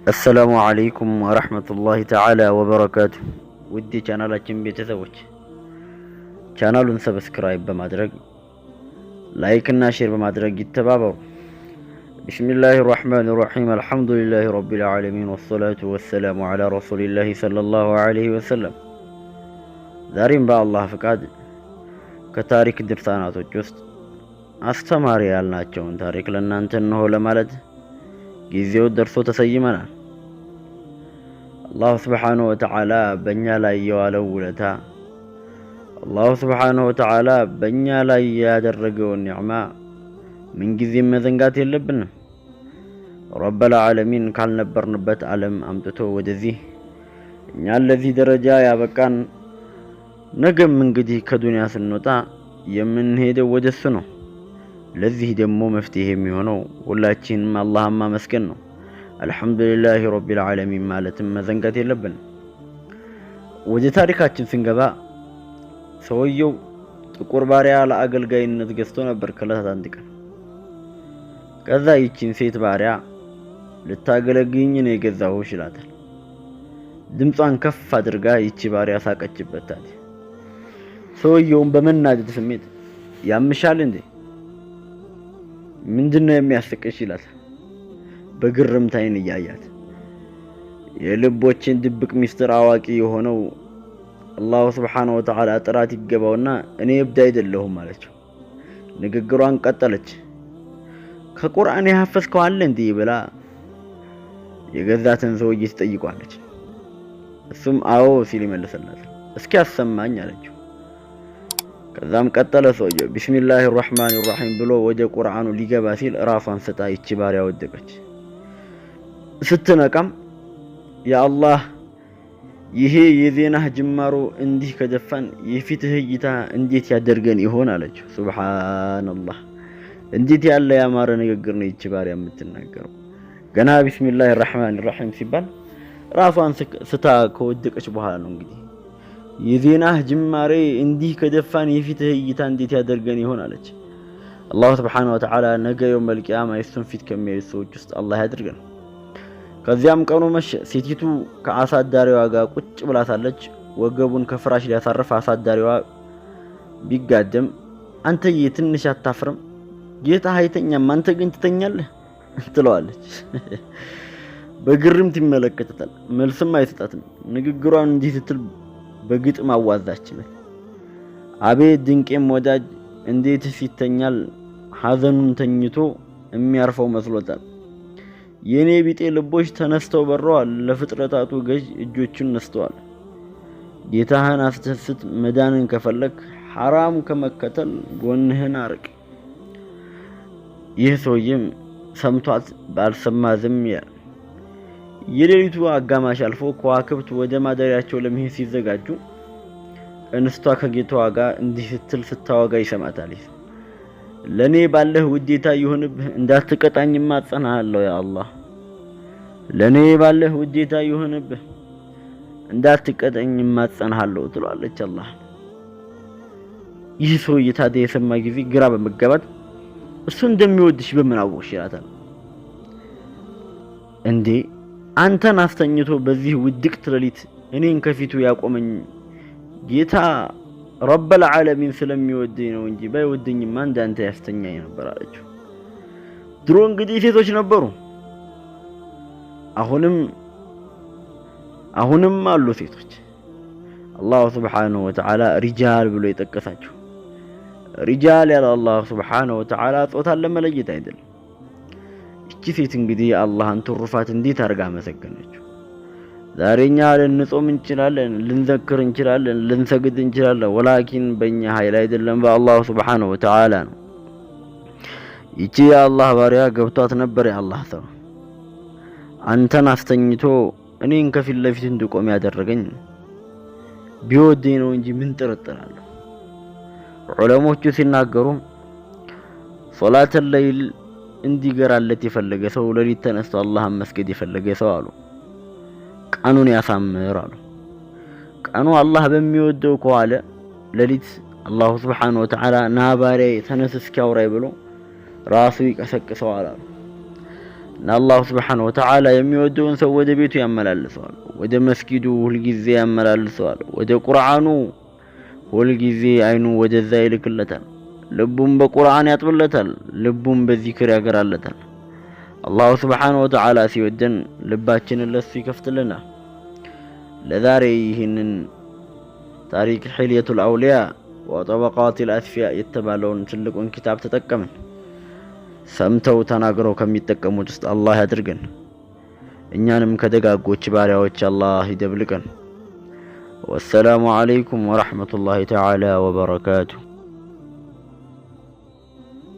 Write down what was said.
السلام عليكم ورحمة الله تعالى وبركاته ودي ቻናላችን ቤተሰቦች ቻናሉን ሰብስክራይብ በማድረግ ላይክ እና ሼር በማድረግ ይተባበሩ። بسم الله الرحمن الرحيم الحمد لله رب العالمين والصلاة والسلام على رسول الله صلى الله عليه وسلم ዛሬም በአላህ ፍቃድ ከታሪክ ድርሳናቶች ውስጥ አስተማሪ ያልናቸውን ታሪክ ለእናንተ ነው ለማለት ጊዜው ደርሶ ተሰይመናል። አላህ Subhanahu Wa Ta'ala በእኛ ላይ የዋለው ውለታ አላህ Subhanahu Wa Ta'ala በእኛ ላይ ያደረገው ኒዕማ ምን ጊዜም መዘንጋት የለብንም። ረብ العالمين ካልነበርንበት ዓለም አምጥቶ ወደዚህ እኛ ለዚህ ደረጃ ያበቃን ነገም እንግዲህ ከዱንያ ስንወጣ የምንሄደው ወደሱ ነው። ለዚህ ደግሞ መፍትሄ የሚሆነው ሁላችንም አላህን ማመስገን ነው። አልহামዱሊላሂ ረቢል ዓለሚን ማለትም መዘንጋት የለብንም። ወደ ታሪካችን ስንገባ ሰውየው ጥቁር ባሪያ ለአገልጋይነት ገዝቶ ነበር ከዕለታት አንድ ቀን። ከዛ ይቺን ሴት ባሪያ ልታገለግኝ ነው የገዛሁሽ ይላታል። ድምጿን ከፍ አድርጋ ይቺ ባሪያ ሳቀችበት። ሰውየውም በመናደድ ስሜት ያምሻል እንዴ ምንድነው የሚያስቀሽ ይላታል። በግርምት አይን እያያት የልቦችን ድብቅ ሚስጥር አዋቂ የሆነው አላህ Subhanahu Wa Ta'ala ጥራት ይገባውና እኔ እብድ አይደለሁም አለችው። ንግግሯን ቀጠለች። ከቁርአን ያፈስከው አለ እንዴ ብላ የገዛትን ሰውዬ ትጠይቋለች። እሱም አዎ ሲል ይመልስላታል። እስኪ አሰማኝ አለችው። ከዛም ቀጠለ ሰውዬው ቢስሚላሂር ረህማኒር ረሂም ብሎ ወደ ቁርአኑ ሊገባ ሲል ራሷን ስታ ይቺ ባሪያ ወደቀች። ስትነቃም ያ አላህ ይሄ የዜናህ ጅማሮ እንዲህ ከደፋን የፊትህ እይታ እንዴት ያደርገን ይሆን አለችው። ሱብሃንአላህ እንዴት ያለ ያማረ ንግግር ነው ይቺ ባሪያ የምትናገረው። ገና ቢስሚላሂር ረህማኒር ረሂም ሲባል ራሷን ስታ ከወደቀች በኋላ ነው እንግዲህ የዜናህ ጅማሬ እንዲህ ከደፋን የፊትህ እይታ እንዴት ያደርገን ይሆን አለች። አላህ Subhanahu Wa Ta'ala ነገ የውመል ቂያማ የሱን ፊት ከሚያዩ ሰዎች ውስጥ አላህ ያድርገን። ከዚያም ቀኑ መሸ። ሴቲቱ ከአሳዳሪዋ ጋር ቁጭ ብላ ሳለች ወገቡን ከፍራሽ ሊያሳርፍ አሳዳሪዋ ቢጋደም አንተዬ ትንሽ አታፍርም? ጌታህ አይተኛም አንተ ግን ትተኛለህ ትለዋለች። በግርምት ይመለከታታል። መልስም አይሰጣትም። ንግግሯን እንዲህ ስትል በግጥም አዋዛችበት። አቤት ድንቄም ወዳጅ እንዴት ሲተኛል ሐዘኑን ተኝቶ የሚያርፈው መስሎታል። የኔ ቢጤ ልቦች ተነስተው በረዋል ለፍጥረታቱ ገዥ እጆቹን ነስተዋል። ጌታህን አስተስት መዳንን ከፈለክ حرام ከመከተል ጎንህን አርቅ። ይህ ሰውዬም ሰምቷት ባልሰማ ዝም ይላል። የሌሊቱ አጋማሽ አልፎ ከዋክብት ወደ ማደሪያቸው ለመሄድ ሲዘጋጁ እንስቷ ከጌታዋ ጋር እንዲህ ስትል ስታወጋ ይሰማታል። ለኔ ባለህ ውዴታ ይሁንብህ እንዳትቀጣኝማ ጸናሃለሁ ያ አላህ። ለኔ ባለህ ውዴታ ይሁንብህ እንዳትቀጣኝማ ጸናሃለሁ ትላለች አላህ። ይህ ሰውዬ ታዲያ የሰማ ጊዜ ግራ በመጋባት እሱ እንደሚወድሽ በምን አወቅሽ ይላታል። እንዴ አንተን አስተኝቶ በዚህ ውድቅት ሌሊት እኔን ከፊቱ ያቆመኝ ጌታ ረብ العالمين ስለሚወደኝ ነው እንጂ ባይወደኝማ እንዳንተ ያስተኛኝ ነበር አለችው። ድሮ እንግዲህ ሴቶች ነበሩ፣ አሁንም አሉ ሴቶች። አላህ Subhanahu Wa Ta'ala ሪጃል ብሎ የጠቀሳቸው ሪጃል ያለ አላህ Subhanahu Wa Ta'ala ጾታን ለመለየት አይደለም። እቺ ሴት እንግዲህ አላህን ትሩፋት እንዴት አርጋ መሰገነችው። ዛሬኛ ልንጾም እንችላለን፣ ልንዘክር እንችላለን፣ ልንሰግድ እንችላለን፣ ወላኪን በእኛ ኃይል አይደለም በአላህ Subhanahu Wa Ta'ala ነው። ይቺ የአላህ ባሪያ ገብቷት ነበር የአላህ ሰው አንተን አስተኝቶ እኔን ከፊት ለፊት እንድቆም ያደረገኝ ቢወደኝ ነው እንጂ ምን ጥርጥራለሁ። ዑለሞቹ ሲናገሩ ሶላተ ለይል እንዲገራለት የፈለገ ሰው ለሊት ተነስቶ አላህን መስገድ የፈለገ ሰው አሉ ቀኑን ያሳምር አሉ። ቀኑ አላህ በሚወደው ከዋለ ለሊት አላህ Subhanahu Wa Ta'ala ናባሪያ ተነስ እስኪ አውራይ ብሎ ራሱ ይቀሰቅሰዋል አሉ። እና አላህ ሱብሓነሁ ወተዓላ የሚወደውን ሰው ወደ ቤቱ ያመላልሰዋል፣ ወደ መስጊዱ ሁልጊዜ ያመላልሰዋል፣ ወደ ቁርአኑ ሁልጊዜ አይኑ ወደዛ ይልክለታል፣ ልቡን በቁርአን ያጥብለታል፣ ልቡን በዚክር ያገራለታል። አላህ ሱብሓነሁ ወተዓላ ሲወደን ልባችንን ለሱ ይከፍትልናል። ለዛሬ ይህንን ታሪክ ሒልየቱል አውሊያ ወጠበቃቲል አስፊያ የተባለውን ትልቁን ኪታብ ተጠቀምን። ሰምተው ተናግረው ከሚጠቀሙት ውስጥ አላህ ያድርገን። እኛንም ከደጋጎች ባሪያዎች አላህ ይደብልቀን። ወሰላሙ አለይኩም ወረሕመቱላሂ ተዓላ ወበረካቱሁ።